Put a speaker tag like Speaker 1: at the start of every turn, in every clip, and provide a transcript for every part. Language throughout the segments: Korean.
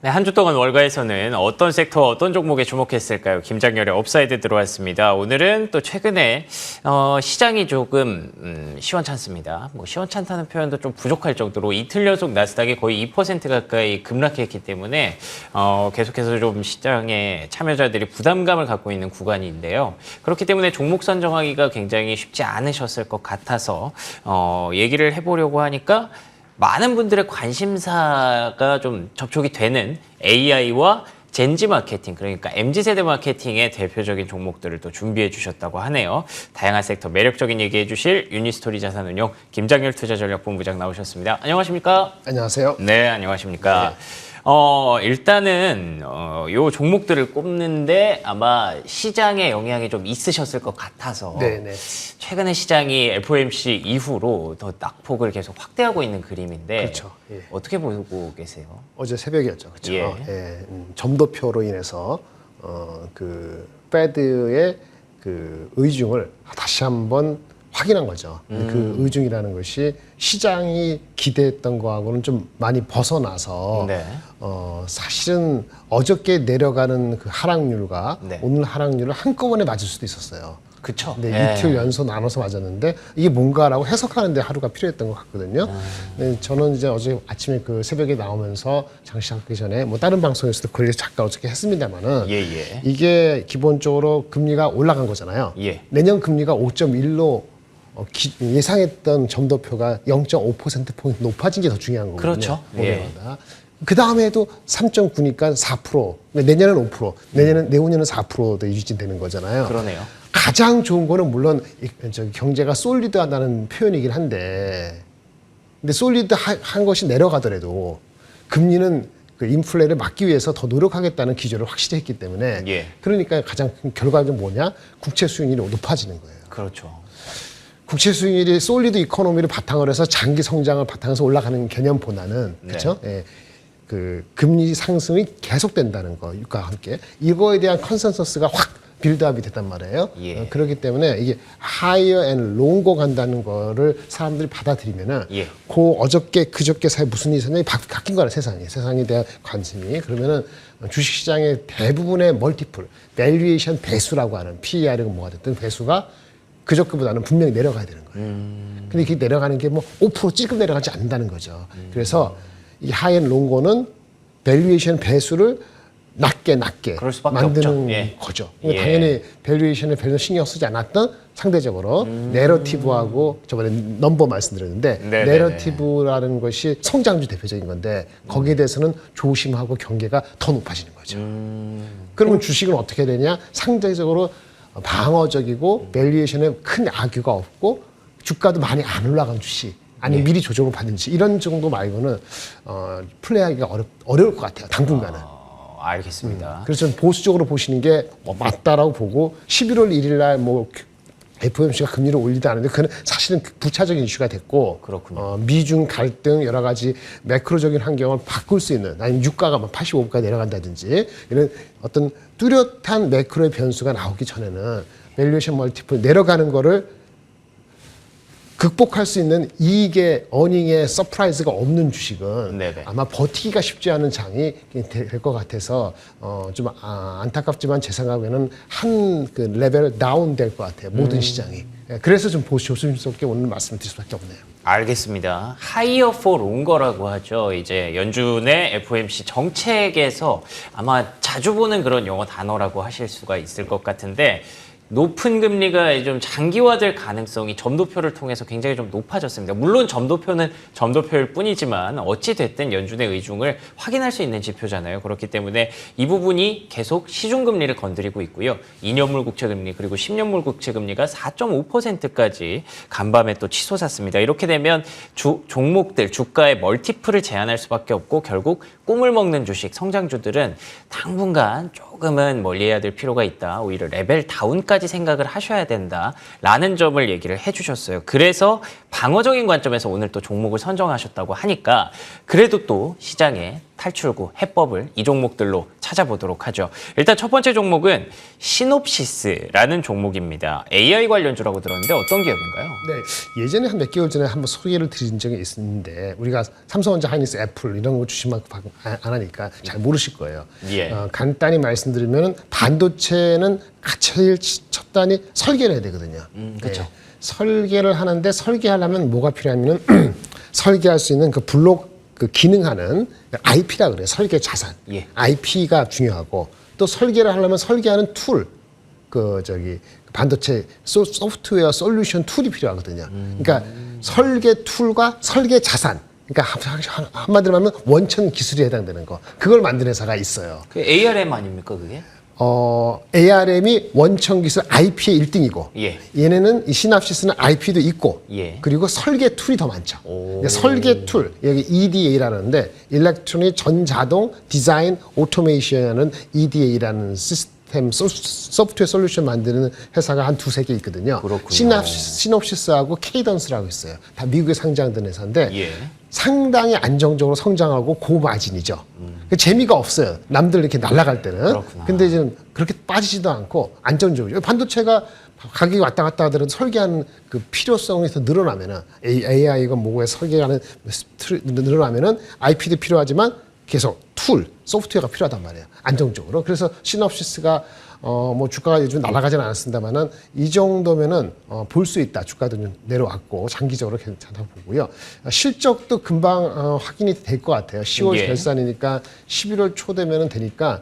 Speaker 1: 네, 한 주 동안 월가에서는 어떤 섹터, 어떤 종목에 주목했을까요? 김장렬의 업사이드 들어왔습니다. 오늘은 또 최근에 시장이 조금 시원찮습니다. 뭐 시원찮다는 표현도 좀 부족할 정도로 이틀 연속 나스닥이 거의 2% 가까이 급락했기 때문에 계속해서 좀 시장에 참여자들이 부담감을 갖고 있는 구간인데요. 그렇기 때문에 종목 선정하기가 굉장히 쉽지 않으셨을 것 같아서 얘기를 해보려고 하니까 많은 분들의 관심사가 좀 접촉이 되는 AI와 젠지 마케팅, 그러니까 MZ세대 마케팅의 대표적인 종목들을 또 준비해 주셨다고 하네요. 다양한 sek터 매력적인 얘기해 주실 유니스토리 자산운용 김장렬 투자전략본부장 나오셨습니다. 안녕하십니까?
Speaker 2: 안녕하세요.
Speaker 1: 네, 안녕하십니까?
Speaker 2: 네.
Speaker 1: 일단은 요 종목들을 꼽는데 아마 시장에 영향이 좀 있으셨을 것 같아서
Speaker 2: 네네.
Speaker 1: 최근에 시장이 FOMC 이후로 더 낙폭을 계속 확대하고 있는 그림인데
Speaker 2: 그렇죠. 예.
Speaker 1: 어떻게 보고 계세요?
Speaker 2: 어제 새벽이었죠. 그렇죠.
Speaker 1: 예.
Speaker 2: 점도표로 인해서 그 페드의 그 의중을 다시 한번 확인한 거죠. 그 의중이라는 것이 시장이 기대했던 거하고는 좀 많이 벗어나서
Speaker 1: 네.
Speaker 2: 사실은 어저께 내려가는 그 하락률과
Speaker 1: 네.
Speaker 2: 오늘 하락률을 한꺼번에 맞을 수도 있었어요.
Speaker 1: 그쵸?
Speaker 2: 네,
Speaker 1: 예.
Speaker 2: 이틀 연속 나눠서 맞았는데 이게 뭔가라고 해석하는데 하루가 필요했던 것 같거든요. 네, 저는 이제 어제 아침에 그 새벽에 나오면서 장시하기 전에 뭐 다른 방송에서도 그걸 잠깐 어떻게 했습니다만은
Speaker 1: 예.
Speaker 2: 이게 기본적으로 금리가 올라간 거잖아요.
Speaker 1: 예.
Speaker 2: 내년 금리가 5.1로 예상했던 점도표가 0.5%포인트 높아진 게 더 중요한 거거든요.
Speaker 1: 그렇죠. 예.
Speaker 2: 그 다음에도 3.9니까 4%, 내년은 5%, 내후년은 4%도 유지되는 거잖아요.
Speaker 1: 그러네요.
Speaker 2: 가장 좋은 거는 물론 경제가 솔리드하다는 표현이긴 한데, 근데 솔리드한 것이 내려가더라도 금리는 그 인플레를 막기 위해서 더 노력하겠다는 기조를 확실히 했기 때문에,
Speaker 1: 예.
Speaker 2: 그러니까 가장 결과는 뭐냐? 국채 수익률이 높아지는 거예요.
Speaker 1: 그렇죠.
Speaker 2: 국채 수익률이 솔리드 이코노미를 바탕으로 해서 장기 성장을 바탕으로 해서 올라가는 개념보다는
Speaker 1: 네.
Speaker 2: 그렇죠? 예. 그 금리 상승이 계속된다는 거, 유가와 함께 이거에 대한 컨센서스가 확 빌드업이 됐단 말이에요.
Speaker 1: 예.
Speaker 2: 그렇기 때문에 이게 하이어 앤 롱고 간다는 거를 사람들이 받아들이면은
Speaker 1: 예.
Speaker 2: 그 어저께 그저께 사이 무슨 일이 있었냐 바뀐 거라 세상에 대한 관심이 그러면은 주식시장의 대부분의 멀티플, 밸류에이션 배수라고 하는 PER이 뭐가 됐든 배수가 그저께보다는 분명히 내려가야 되는 거예요. 근데 이게 내려가는 게 뭐 5% 찔끔 내려가지 않는다는 거죠. 그래서 이 하이앤 롱고는 밸류에이션 배수를 낮게
Speaker 1: 그럴 수밖에
Speaker 2: 만드는
Speaker 1: 없죠. 예.
Speaker 2: 거죠.
Speaker 1: 예.
Speaker 2: 당연히 밸류에이션에 별로 신경 쓰지 않았던 상대적으로 내러티브하고 저번에 넘버 말씀드렸는데
Speaker 1: 네네네.
Speaker 2: 내러티브라는 것이 성장주 대표적인 건데 거기에 대해서는 조심하고 경계가 더 높아지는 거죠. 그러면 주식은 어떻게 되냐? 상대적으로 방어적이고 밸류에이션에 큰 악유가 없고 주가도 많이 안 올라간 주식 아니면 미리 조정을 받는지 이런 정도 말고는 플레이하기가 어려울 것 같아요. 당분간은.
Speaker 1: 알겠습니다.
Speaker 2: 그래서 저는 보수적으로 보시는 게 맞다라고 보고 11월 1일 날 뭐 FOMC가 금리를 올리다 하는데 그건 사실은 부차적인 이슈가 됐고
Speaker 1: 그렇군요.
Speaker 2: 미중 갈등 여러 가지 매크로적인 환경을 바꿀 수 있는 아니면 유가가 막 85까지 내려간다든지 이런 어떤 뚜렷한 매크로의 변수가 나오기 전에는 밸류에이션 멀티플 내려가는 거를 극복할 수 있는 이익의 어닝의 서프라이즈가 없는 주식은
Speaker 1: 네네.
Speaker 2: 아마 버티기가 쉽지 않은 장이 될 것 같아서 좀 안타깝지만 제 생각에는 한 그 레벨 다운 될 것 같아요. 모든 시장이. 그래서 좀 조심스럽게 오늘 말씀드릴 수밖에 없네요.
Speaker 1: 알겠습니다. 하이어 포 롱거라고 하죠. 이제 연준의 FOMC 정책에서 아마 자주 보는 그런 영어 단어라고 하실 수가 있을 것 같은데 높은 금리가 좀 장기화될 가능성이 점도표를 통해서 굉장히 좀 높아졌습니다. 물론 점도표는 점도표일 뿐이지만 어찌 됐든 연준의 의중을 확인할 수 있는 지표잖아요. 그렇기 때문에 이 부분이 계속 시중금리를 건드리고 있고요. 2년물 국채금리 그리고 10년물 국채금리가 4.5%까지 간밤에 또 치솟았습니다. 이렇게 되면 종목들, 주가의 멀티플을 제한할 수밖에 없고 결국 꿈을 먹는 주식, 성장주들은 당분간 조금은 멀리해야 될 필요가 있다. 오히려 레벨 다운까지 생각을 하셔야 된다라는 점을 얘기를 해주셨어요. 그래서 방어적인 관점에서 오늘 또 종목을 선정하셨다고 하니까 그래도 또 시장에 탈출구, 해법을 이 종목들로 찾아보도록 하죠. 일단 첫 번째 종목은 시놉시스라는 종목입니다. AI 관련주라고 들었는데 어떤 기업인가요?
Speaker 2: 네, 예전에 한 몇 개월 전에 한번 소개를 드린 적이 있는데 우리가 삼성전자, 하이닉스, 애플 이런 거 주시면 안 하니까 잘 모르실 거예요.
Speaker 1: 예.
Speaker 2: 간단히 말씀드리면 반도체는 제일 첫 단위 설계를 해야 되거든요.
Speaker 1: 그렇죠.
Speaker 2: 네, 설계를 하는데 설계하려면 뭐가 필요하면은 설계할 수 있는 그 블록 그 기능하는 IP라 그래요. 설계 자산.
Speaker 1: 예.
Speaker 2: IP가 중요하고 또 설계를 하려면 설계하는 툴, 반도체 소프트웨어 솔루션 툴이 필요하거든요. 그러니까 설계 툴과 설계 자산. 그러니까 한마디로 하면 원천 기술에 해당되는 거. 그걸 만든 회사가 있어요.
Speaker 1: 그 ARM 아닙니까 그게?
Speaker 2: ARM이 원천 기술 IP의 1등이고
Speaker 1: 예.
Speaker 2: 얘네는 이 시납시스는 IP도 있고
Speaker 1: 예.
Speaker 2: 그리고 설계 툴이 더 많죠. 그러니까 설계 툴 여기 EDA라는데 일렉트로닉 전자동 디자인 오토메이션이라는 EDA라는 시스템 소프트웨어 솔루션 만드는 회사가 한 두세 개 있거든요.
Speaker 1: 그렇군요.
Speaker 2: 시놉시스하고 케이던스라고 있어요. 다 미국에 상장된 회사인데
Speaker 1: 예.
Speaker 2: 상당히 안정적으로 성장하고 고마진이죠. 재미가 없어요. 남들 이렇게 날아갈 때는.
Speaker 1: 그렇구나.
Speaker 2: 근데 이제 그렇게 빠지지도 않고 안정적이죠. 반도체가 가격이 왔다 갔다 하더라도 설계하는 그 필요성이 더 늘어나면은 AI가 뭐고에 설계하는 늘어나면은 IP도 필요하지만 계속 툴, 소프트웨어가 필요하단 말이에요. 안정적으로. 그래서 시놉시스가 뭐 주가가 요즘 날아가지는 않았습니다만은 이 정도면은 볼 수 있다. 주가도 좀 내려왔고 장기적으로 괜찮다 보고요. 실적도 금방 확인이 될 것 같아요. 10월
Speaker 1: 예.
Speaker 2: 결산이니까 11월 초 되면은 되니까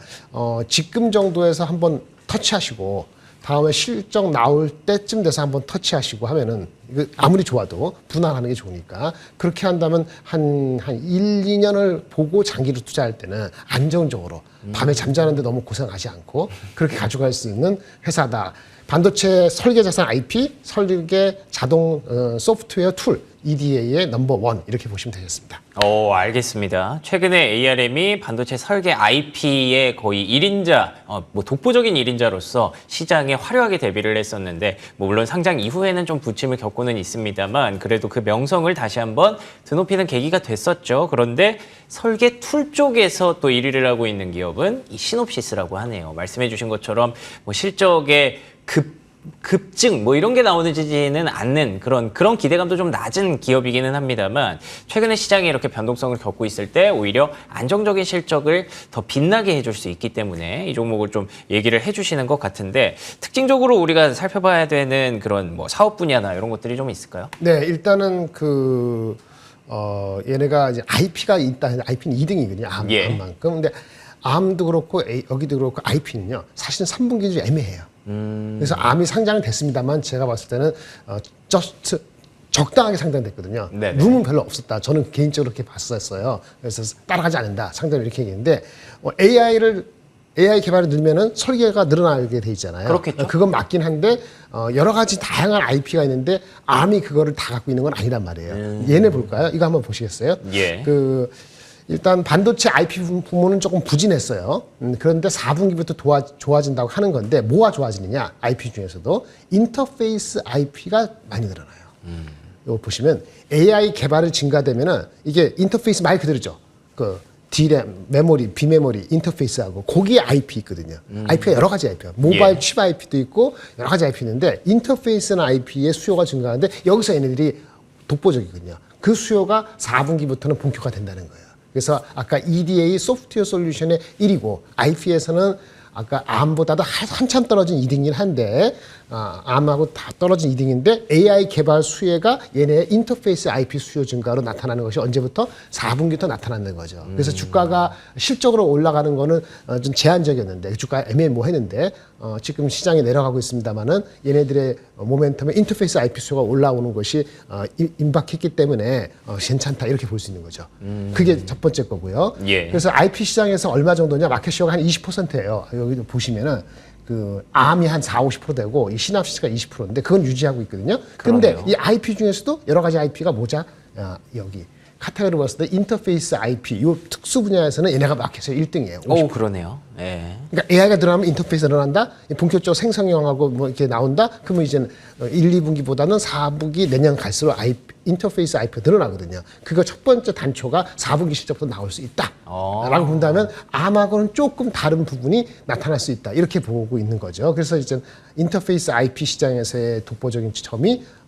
Speaker 2: 지금 정도에서 한번 터치하시고 다음에 실적 나올 때쯤 돼서 한번 터치하시고 하면은 이거 아무리 좋아도 분할하는 게 좋으니까 그렇게 한다면 한 1, 2년을 보고 장기로 투자할 때는 안정적으로 밤에 잠자는데 너무 고생하지 않고 그렇게 가져갈 수 있는 회사다. 반도체 설계 자산 IP, 설계 자동 소프트웨어 툴 EDA의 넘버1 이렇게 보시면 되겠습니다.
Speaker 1: 알겠습니다. 최근에 ARM이 반도체 설계 IP의 거의 1인자, 뭐 독보적인 1인자로서 시장에 화려하게 데뷔를 했었는데, 뭐 물론 상장 이후에는 좀 부침을 겪고는 있습니다만, 그래도 그 명성을 다시 한번 드높이는 계기가 됐었죠. 그런데 설계 툴 쪽에서 또 1위를 하고 있는 기업은 이 시놉시스라고 하네요. 말씀해 주신 것처럼 뭐 실적의 급증 뭐 이런 게 나오지는 않는 그런 기대감도 좀 낮은 기업이기는 합니다만 최근에 시장에 이렇게 변동성을 겪고 있을 때 오히려 안정적인 실적을 더 빛나게 해줄 수 있기 때문에 이 종목을 좀 얘기를 해주시는 것 같은데 특징적으로 우리가 살펴봐야 되는 그런 뭐 사업 분야나 이런 것들이 좀 있을까요?
Speaker 2: 네, 일단은 얘네가 이제 IP가 있다. IP는 2등이거든요. 암만큼. 근데 암도 그렇고 여기도 그렇고 IP는요. 사실은 3분기 좀 애매해요. 그래서 암이 상장은 됐습니다만 제가 봤을 때는 적당하게 상장됐거든요.
Speaker 1: 네네.
Speaker 2: 룸은 별로 없었다. 저는 개인적으로 그렇게 봤었어요. 그래서 따라가지 않는다. 상장을 이렇게 얘기했는데 AI 개발을 늘면은 설계가 늘어나게 돼 있잖아요.
Speaker 1: 그렇겠죠.
Speaker 2: 그건 맞긴 한데 여러 가지 다양한 IP가 있는데 암이 그거를 다 갖고 있는 건 아니란 말이에요. 얘네 볼까요? 이거 한번 보시겠어요?
Speaker 1: 예.
Speaker 2: 일단 반도체 IP 부문은 조금 부진했어요. 그런데 4분기부터 좋아진다고 하는 건데 뭐가 좋아지느냐? IP 중에서도 인터페이스 IP가 많이 늘어나요. 이거 보시면 AI 개발이 증가되면은 이게 인터페이스 말 그대로죠. D램, 메모리, 비메모리, 인터페이스하고 거기에 IP 있거든요. IP가 여러 가지 IP야. 모바일 칩 IP도 있고 여러 가지 IP 있는데 인터페이스나 IP의 수요가 증가하는데 여기서 얘네들이 독보적이거든요. 그 수요가 4분기부터는 본격화된다는 거예요. 그래서 아까 EDA 소프트웨어 솔루션의 1위고 IP에서는 아까 암보다도 한참 떨어진 2등이긴 한데 암하고 다 떨어진 2등인데 AI 개발 수혜가 얘네의 인터페이스 IP 수요 증가로 나타나는 것이 언제부터? 4분기부터 나타나는 거죠. 그래서 주가가 실적으로 올라가는 거는 좀 제한적이었는데 주가가 애매모호했는데 지금 시장에 내려가고 있습니다만은 얘네들의 모멘텀에 인터페이스 IP 수요가 올라오는 것이 임박했기 때문에 괜찮다 이렇게 볼 수 있는 거죠. 그게 첫 번째 거고요.
Speaker 1: 예.
Speaker 2: 그래서 IP 시장에서 얼마 정도냐? 마켓 쉐어가 한 20%예요. 여기 보시면은 암이 한 40-50% 되고 이 시놉시스가 20%인데 그건 유지하고 있거든요. 그런데 이 IP 중에서도 여러 가지 IP가 뭐자? 여기 카테고리 봤을 때 인터페이스 IP 요 특수 분야에서는 얘네가 마켓에서 1등이에요.
Speaker 1: 오, 그러네요. 예.
Speaker 2: 그러니까 AI가 들어가면 인터페이스가 늘어난다. 본격적으로 생성형하고 뭐 이렇게 나온다. 그러면 이제 1, 2분기보다는 4분기 내년 갈수록 인터페이스 IP가 늘어나거든요. 그거 첫 번째 단초가 4분기 실적부터 나올 수 있다. 라고 본다면 아마고는 조금 다른 부분이 나타날 수 있다. 이렇게 보고 있는 거죠. 그래서 이제 인터페이스 IP 시장에서의 독보적인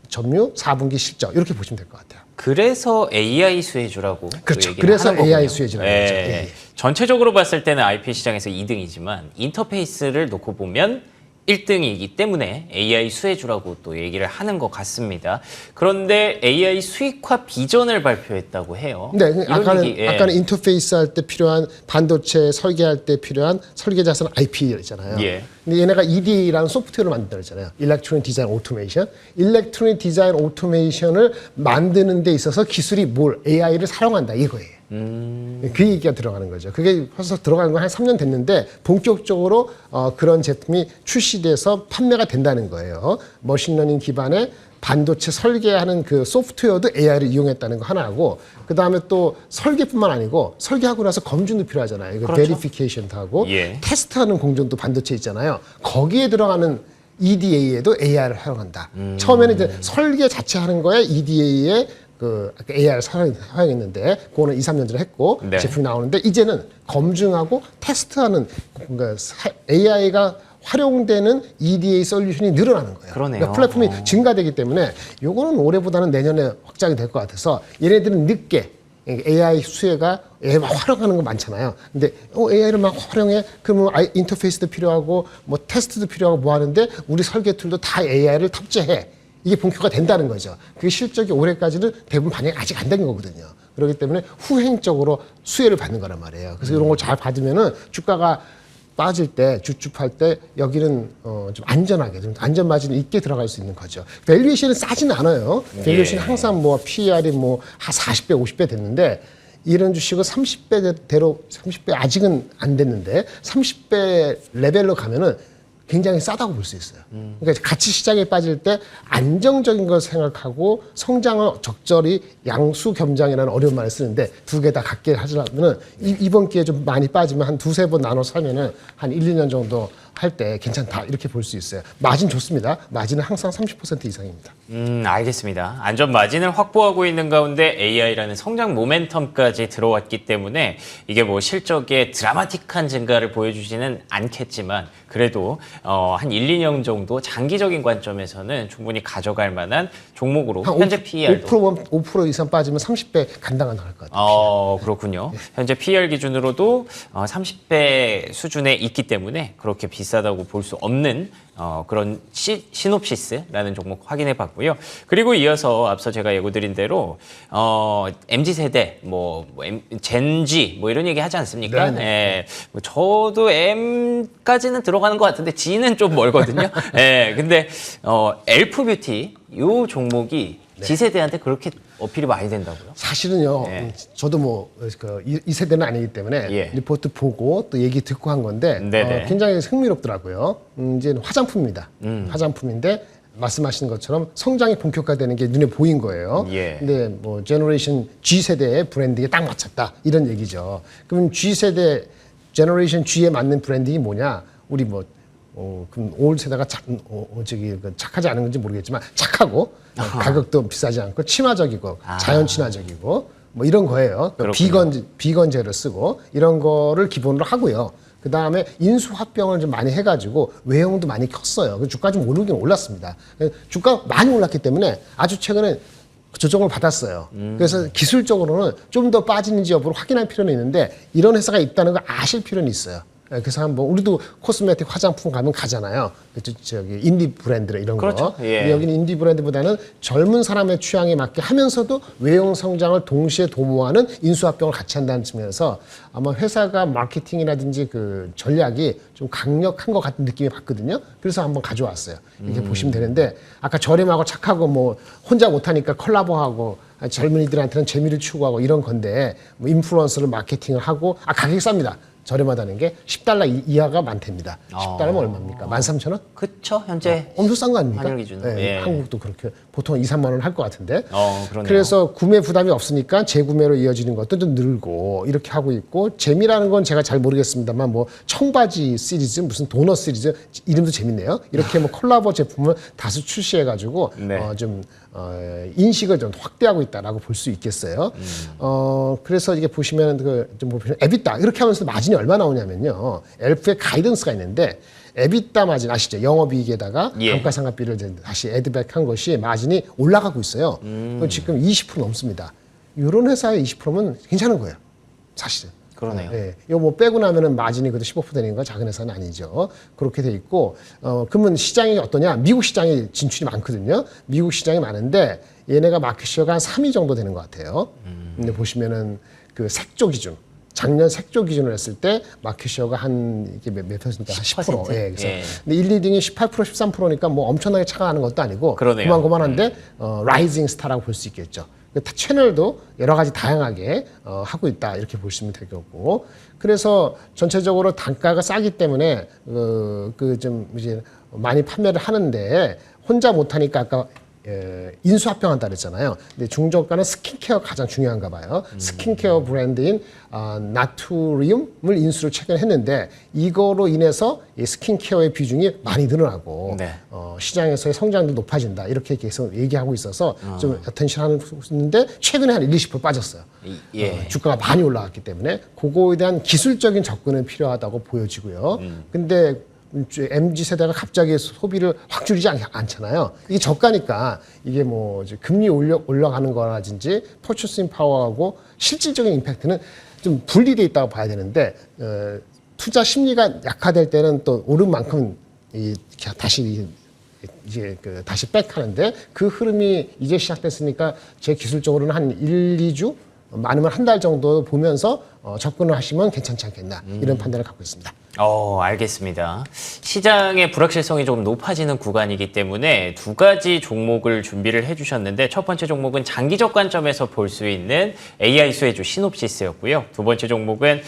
Speaker 2: 점유 4분기 실적 이렇게 보시면 될 것 같아요.
Speaker 1: 그래서 AI 수혜주라고
Speaker 2: 그렇죠.
Speaker 1: 얘기를
Speaker 2: 그래서
Speaker 1: 하는 거군요.
Speaker 2: AI 수혜주라는 거죠. 예.
Speaker 1: 전체적으로 봤을 때는 IP 시장에서 2등이지만 인터페이스를 놓고 보면 1등이기 때문에 AI 수혜주라고 또 얘기를 하는 것 같습니다. 그런데 AI 수익화 비전을 발표했다고 해요.
Speaker 2: 네,
Speaker 1: 이런 얘기,
Speaker 2: 아까는 인터페이스 할 때 필요한 반도체 설계할 때 필요한 설계 자산 IP였잖아요.
Speaker 1: 예.
Speaker 2: 근데 얘네가 EDA라는 소프트웨어를 만들었잖아요. 일렉트로닉 디자인 오토메이션. 일렉트로닉 디자인 오토메이션을 만드는 데 있어서 기술이 AI를 사용한다 이거예요. 그 얘기가 들어가는 거죠. 그게 벌써 들어가는 건 한 3년 됐는데 본격적으로 그런 제품이 출시돼서 판매가 된다는 거예요. 머신러닝 기반의 반도체 설계하는 그 소프트웨어도 AI를 이용했다는 거 하나하고 그 다음에 또 설계뿐만 아니고 설계하고 나서 검증도 필요하잖아요. 이거
Speaker 1: 그렇죠.
Speaker 2: 베리피케이션도 하고
Speaker 1: 예.
Speaker 2: 테스트하는 공정도 반도체 있잖아요. 거기에 들어가는 EDA에도 AI를 사용한다. 처음에는 이제 설계 자체 하는 거에 EDA에 그 AI를 사용했는데 그거는 2, 3년 전에 했고
Speaker 1: 네.
Speaker 2: 제품이 나오는데 이제는 검증하고 테스트하는 그러니까 AI가 활용되는 EDA 솔루션이 늘어나는 거예요.
Speaker 1: 그러네요.
Speaker 2: 그러니까 플랫폼이 증가되기 때문에 요거는 올해보다는 내년에 확장이 될 것 같아서 얘네들은 늦게 AI 수혜가 AI 막 활용하는 거 많잖아요. 근데 AI를 막 활용해 그러면 인터페이스도 필요하고 뭐 테스트도 필요하고 뭐 하는데 우리 설계 툴도 다 AI를 탑재해. 이게 본격화가 된다는 거죠. 그게 실적이 올해까지는 대부분 반영이 아직 안 된 거거든요. 그렇기 때문에 후행적으로 수혜를 받는 거란 말이에요. 그래서 이런 걸 잘 받으면은 주가가 빠질 때, 주춤할 때 여기는 좀 안전하게, 좀 안전 마진이 있게 들어갈 수 있는 거죠. 밸류에이션은 싸지는 않아요. 밸류에이션은 항상 뭐 PER이 뭐 한 40배, 50배 됐는데 이런 주식은 30배대로 30배 아직은 안 됐는데 30배 레벨로 가면은 굉장히 싸다고 볼 수 있어요. 그러니까 가치 시장에 빠질 때 안정적인 걸 생각하고 성장을 적절히 양수 겸장이라는 어려운 말을 쓰는데 두 개 다 갖게 하려면은 이번 기회에 좀 많이 빠지면 한 두세 번 나눠 사면은 한 1, 2년 정도 할 때 괜찮다 이렇게 볼 수 있어요. 마진 좋습니다. 마진은 항상 30% 이상입니다.
Speaker 1: 알겠습니다. 안전 마진을 확보하고 있는 가운데 AI라는 성장 모멘텀까지 들어왔기 때문에 이게 뭐 실적에 드라마틱한 증가를 보여주지는 않겠지만 그래도 한 1, 2년 정도 장기적인 관점에서는 충분히 가져갈 만한 종목으로 현재 PER도
Speaker 2: 5% 이상 빠지면 30배 간당한 나갈 것 같아요.
Speaker 1: 그렇군요. 현재 PER 기준으로도 30배 수준에 있기 때문에 그렇게 비싸다고 볼 수 없는 그런 시놉시스라는 종목 확인해 봤고요. 그리고 이어서 앞서 제가 예고드린 대로 MZ세대, 젠지 이런 얘기 하지 않습니까? 예, 뭐 저도 M까지는 들어가는 것 같은데 G는 좀 멀거든요. 예, 근데 엘프뷰티 요 종목이 G세대한테 그렇게 어필이 많이 된다고요?
Speaker 2: 사실은요, 저도 이 세대는 아니기 때문에 리포트 보고 또 얘기 듣고 한 건데 굉장히 흥미롭더라고요. 이제 화장품입니다. 화장품인데 말씀하신 것처럼 성장이 본격화되는 게 눈에 보인 거예요. 근데 뭐 제너레이션 G 세대의 브랜딩에 딱 맞췄다 이런 얘기죠. 그럼 G 세대 제너레이션 G에 맞는 브랜딩이 뭐냐? 우리 그럼 올 세대가 착하지 않은 건지 모르겠지만 착하고 가격도 비싸지 않고 친화적이고 자연 친화적이고 뭐 이런 거예요. 비건 재를 쓰고 이런 거를 기본으로 하고요. 그 다음에 인수 합병을 좀 많이 해가지고 외형도 많이 컸어요. 그 주가 좀 오르긴 올랐습니다. 주가 많이 올랐기 때문에 아주 최근에 조정을 받았어요. 그래서 기술적으로는 좀 더 빠지는지 여부를 확인할 필요는 있는데 이런 회사가 있다는 걸 아실 필요는 있어요. 그래서 한번 우리도 코스메틱 화장품 가면 가잖아요. 저기 인디 브랜드 이런
Speaker 1: 그렇죠.
Speaker 2: 거. 근데 여기는 인디 브랜드보다는 젊은 사람의 취향에 맞게 하면서도 외형 성장을 동시에 도모하는 인수합병을 같이 한다는 측면에서 아마 회사가 마케팅이라든지 그 전략이 좀 강력한 것 같은 느낌이 받거든요. 그래서 한번 가져왔어요. 이렇게 보시면 되는데 아까 저렴하고 착하고 뭐 혼자 못하니까 콜라보하고 젊은이들한테는 재미를 추구하고 이런 건데 뭐 인플루언서를 마케팅을 하고 가격이 쌉니다. 저렴하다는 게 $10 이하가 많답니다. $10면 얼마입니까? 13,000원?
Speaker 1: 그쵸, 현재
Speaker 2: 엄청 싼 거 아닙니까?
Speaker 1: 환율 기준으로.
Speaker 2: 한국도 그렇게 보통 2, 3만 원 할 것 같은데.
Speaker 1: 그러네요.
Speaker 2: 그래서 구매 부담이 없으니까 재구매로 이어지는 것도 좀 늘고 이렇게 하고 있고 재미라는 건 제가 잘 모르겠습니다만 뭐 청바지 시리즈 무슨 도넛 시리즈 이름도 재밌네요. 이렇게 뭐 콜라보 제품을 다수 출시해가지고
Speaker 1: 네.
Speaker 2: 인식을 좀 확대하고 있다라고 볼 수 있겠어요. 그래서 이게 보시면 좀 보시면 에비타 이렇게 하면서 마진이 얼마 나오냐면요. 엘프의 가이던스가 있는데 에비타 마진 아시죠? 영업이익에다가
Speaker 1: 예.
Speaker 2: 감가상각비를 이제 다시 애드백한 것이 마진이 올라가고 있어요. 지금 20% 넘습니다. 이런 회사의 20%면 괜찮은 거예요. 사실은.
Speaker 1: 그러네요.
Speaker 2: 예. 이거 뭐 빼고 나면은 마진이 그래도 15% 되는 건 작은 회사는 아니죠. 그렇게 돼 있고, 그러면 시장이 어떠냐? 미국 시장이 진출이 많거든요. 미국 시장이 많은데 얘네가 마켓시어가 한 3위 정도 되는 것 같아요. 근데 보시면은 그 색조 기준. 작년 색조 기준으로 했을 때 마켓시어가 한 이게 몇 퍼센트? 한 10%. 예. 그래서
Speaker 1: 예.
Speaker 2: 근데 1, 2등이 18%, 13%니까 뭐 엄청나게 차가 나는 것도 아니고
Speaker 1: 그러네요.
Speaker 2: 고만고만한데 라이징 스타라고 볼 수 있겠죠. 채널도 여러 가지 다양하게 하고 있다 이렇게 보시면 되겠고 그래서 전체적으로 단가가 싸기 때문에 그 좀 이제 많이 판매를 하는데 혼자 못하니까 아까 인수합병한다 그랬잖아요. 근데 중저가는 스킨케어 가장 중요한가 봐요. 스킨케어 브랜드인 나투리움을 인수를 최근에 했는데 이거로 인해서 이 스킨케어의 비중이 많이 늘어나고
Speaker 1: 네.
Speaker 2: 시장에서의 성장도 높아진다 이렇게 계속 얘기하고 있어서 좀 어텐션 하는데 최근에 한 1, 20% 빠졌어요.
Speaker 1: 예.
Speaker 2: 주가가 많이 올라갔기 때문에 그거에 대한 기술적인 접근은 필요하다고 보여지고요. 근데 MZ 세대가 갑자기 소비를 확 줄이지 않잖아요. 이게 저가니까 이게 뭐 이제 금리 올라가는 거라든지 퍼처싱 파워하고 실질적인 임팩트는 좀 분리돼 있다고 봐야 되는데 투자 심리가 약화될 때는 또 오른 만큼 다시 이제 다시 백하는데 그 흐름이 이제 시작됐으니까 제 기술적으로는 한 1, 2주 많으면 한 달 정도 보면서 접근을 하시면 괜찮지 않겠나 이런 판단을 갖고 있습니다.
Speaker 1: 알겠습니다. 시장의 불확실성이 조금 높아지는 구간이기 때문에 두 가지 종목을 준비를 해주셨는데 첫 번째 종목은 장기적 관점에서 볼 수 있는 AI 수혜주 시놉시스였고요. 두 번째 종목은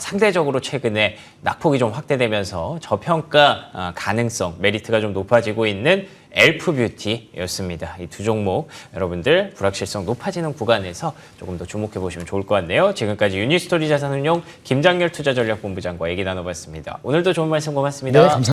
Speaker 1: 상대적으로 최근에 낙폭이 좀 확대되면서 저평가 가능성, 메리트가 좀 높아지고 있는 엘프뷰티였습니다. 이 두 종목 여러분들 불확실성 높아지는 구간에서 조금 더 주목해 보시면 좋을 것 같네요. 지금까지 유니스토리 자산운용 김장렬 투자전략본부장과 얘기 나눠봤습니다. 오늘도 좋은 말씀 고맙습니다.
Speaker 2: 네, 감사합니다.